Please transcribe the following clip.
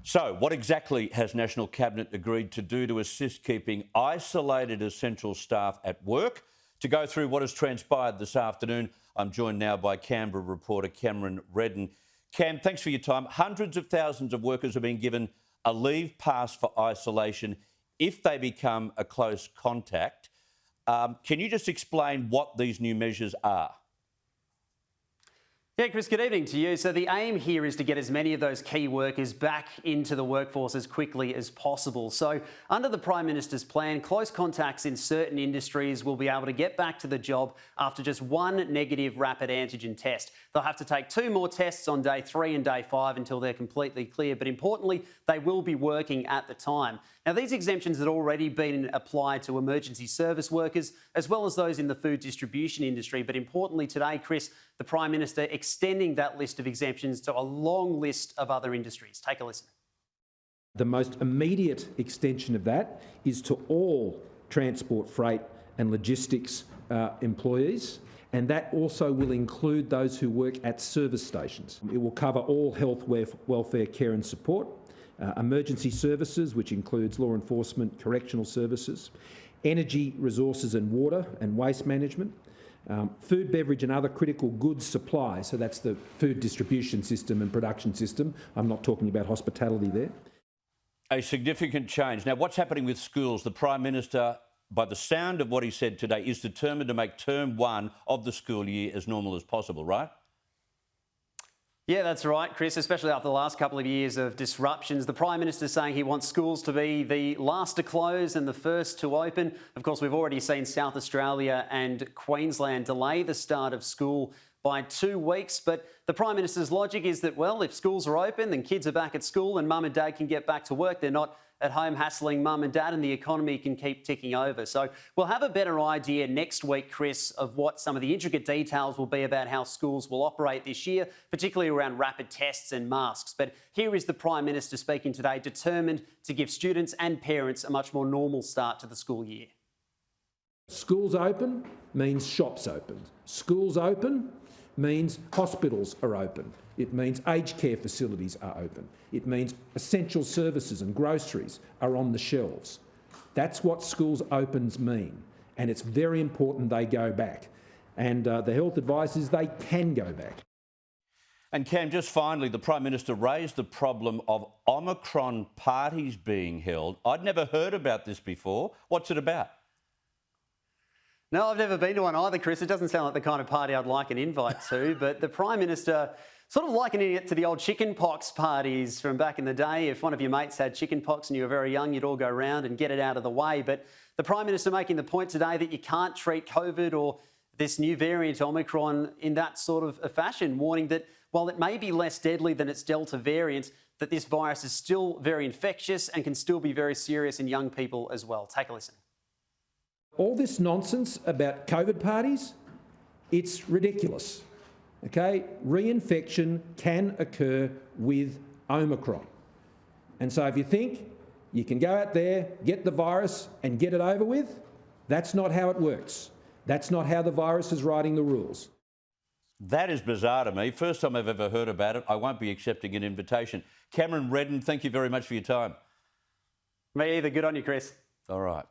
So, what exactly has National Cabinet agreed to do to assist keeping isolated essential staff at work? To go through what has transpired this afternoon, I'm joined now by Canberra reporter Cameron Redden. Cam, thanks for your time. Hundreds of thousands of workers have been given a leave pass for isolation if they become a close contact. Can you just explain what these new measures are? Yeah, Chris, good evening to you. So the aim here is to get as many of those key workers back into the workforce as quickly as possible. So under the Prime Minister's plan, close contacts in certain industries will be able to get back to the job after just one negative rapid antigen test. They'll have to take 2 more tests on day 3 and day 5 until they're completely clear. But importantly, they will be working at the time. Now, these exemptions had already been applied to emergency service workers as well as those in the food distribution industry. But importantly today, Chris, the Prime Minister extending that list of exemptions to a long list of other industries. Take a listen. The most immediate extension of that is to all transport, freight and logistics employees, and that also will include those who work at service stations. It will cover all health, welfare, care and support, emergency services, which includes law enforcement, correctional services, energy, resources and water and waste management, food, beverage and other critical goods supply, so that's the food distribution system and production system. I'm not talking about hospitality there. A significant change. Now, what's happening with schools? The Prime Minister, by the sound of what he said today, is determined to make term 1 of the school year as normal as possible, right? Yeah, that's right, Chris, especially after the last couple of years of disruptions. The Prime Minister saying he wants schools to be the last to close and the first to open. Of course, we've already seen South Australia and Queensland delay the start of school by 2 weeks. But the Prime Minister's logic is that, well, if schools are open, then kids are back at school and mum and dad can get back to work. They're not at home hassling mum and dad and the economy can keep ticking over. So we'll have a better idea next week, Chris, of what some of the intricate details will be about how schools will operate this year, particularly around rapid tests and masks. But here is the Prime Minister speaking today, determined to give students and parents a much more normal start to the school year. Schools open means shops open. Schools open means hospitals are open. It means aged care facilities are open. It means essential services and groceries are on the shelves. That's what schools opens mean, and it's very important they go back. And the health advice is they can go back. And Cam, just finally, the Prime Minister raised the problem of Omicron parties being held. I'd never heard about this before. What's it about? No, I've never been to one either, Chris. It doesn't sound like the kind of party I'd like an invite to, but the Prime Minister sort of likening it to the old chickenpox parties from back in the day. If one of your mates had chickenpox and you were very young, you'd all go around and get it out of the way. But the Prime Minister making the point today that you can't treat COVID or this new variant Omicron in that sort of a fashion, warning that while it may be less deadly than its Delta variant, that this virus is still very infectious and can still be very serious in young people as well. Take a listen. All this nonsense about COVID parties, it's ridiculous. Okay, reinfection can occur with Omicron. And so if you think you can go out there, get the virus and get it over with, that's not how it works. That's not how the virus is writing the rules. That is bizarre to me. First time I've ever heard about it. I won't be accepting an invitation. Cameron Redden, thank you very much for your time. Me either. Good on you, Chris. All right.